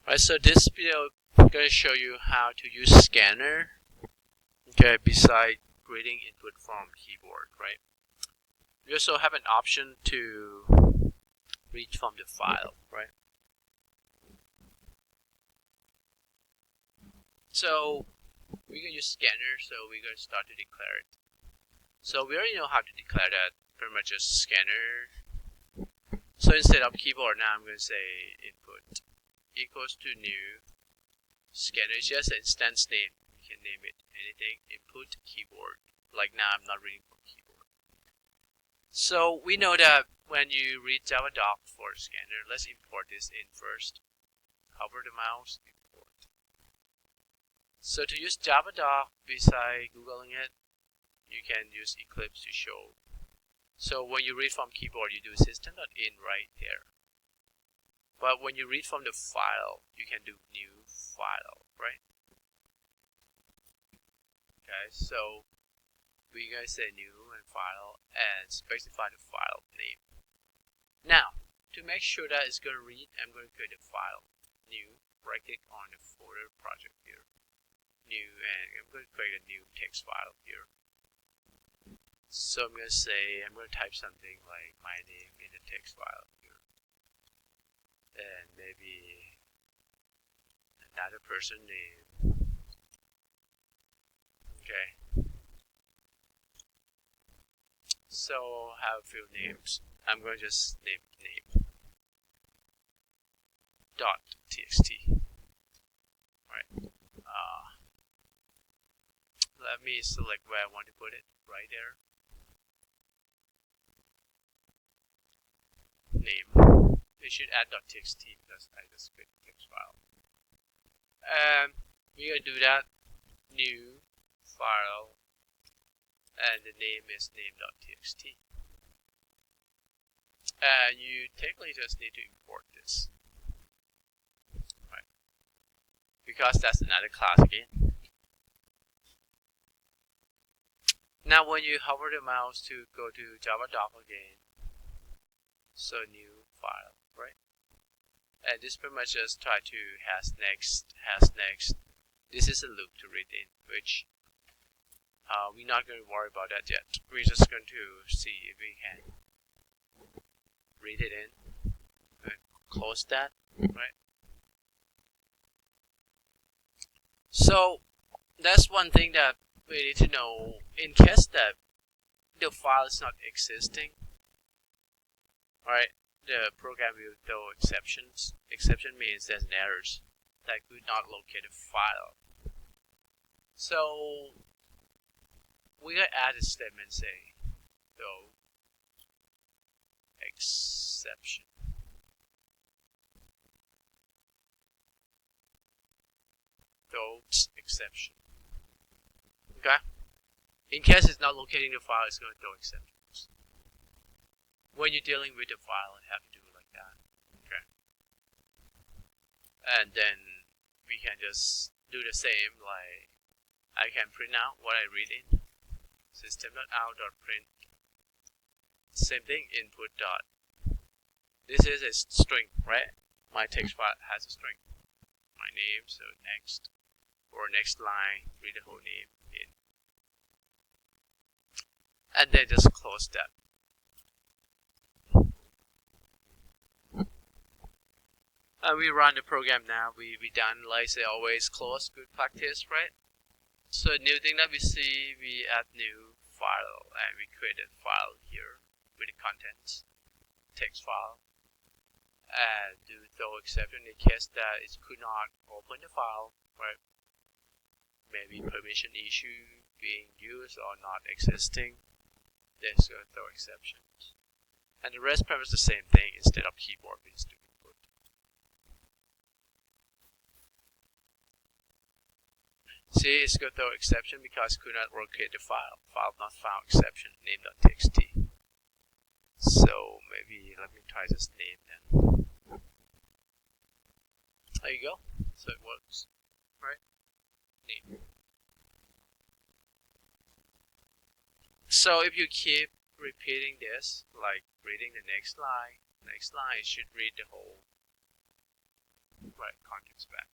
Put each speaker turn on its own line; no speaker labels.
Right, so this video I'm going to show you how to use scanner, okay, beside reading input from keyboard, right? You also have an option to read from the file, right? So we're going to use scanner, so we're going to start to declare it. So we already know how to declare that, pretty much just scanner. So instead of keyboard, now I'm going to say input equals to new scanner. Is just an instance name. You can name it anything. Input keyboard. Like now I'm not reading from keyboard. So we know that when you read Java doc for scanner, let's import this in first. Hover the mouse, import. So to use Java doc beside Googling it, you can use Eclipse to show. So when you read from keyboard, you do system.in right there. But when you read from the file, you can do new file, right? Okay, so we're going to say new and file and specify the file name. Now, to make sure that it's going to read, I'm going to create a file, new, right click on the folder project here, new, and I'm going to create a new text file here. So I'm going to say, I'm going to type something like my name in the text file here. And maybe another person name. Okay. So I have a few names. I'm going to just name .txt. Right. Let me select where I want to put it. Right there. Name. We should add .txt because I just created a text file. We're gonna do that. New file, and the name is name.txt. And you technically just need to import this, right? Because that's another class again. Now, when you hover the mouse to go to Java doc again, so new file, right? And this pretty much just try to has next. This is a loop to read in, which we're not going to worry about that yet. We're just going to see if we can read it in and close that, right? So that's one thing that we need to know in case that the file is not existing. Alright, the program will throw exceptions. Exception means there's an errors that could not locate a file. So we're going to add a statement, say, throw exception. Throw exception. Okay? In case it's not locating the file, it's going to throw exceptions. When you're dealing with the file, you have to do it like that. Okay. And then we can just do the same, like I can print out what I read in. System.out.print. Same thing, input dot. This is a string, right? My text file has a string. My name, so next, or next line, read the whole name in. And then just close that. And we run the program now. We done, like say, always close, good practice, right? So new thing that we see, we add new file and we create a file here with the contents, text file, and do throw exception in case that it could not open the file, right? Maybe permission issue being used or not existing. There's going to throw exceptions. And the rest pretty much the same thing. Instead of keyboard, we just do input. See, it's going to throw exception because it could not locate the file. File not found exception, name.txt. So maybe let me try this name then. There you go. So it works, right? Name. So if you keep repeating this, like reading the next line, it should read the whole right context path.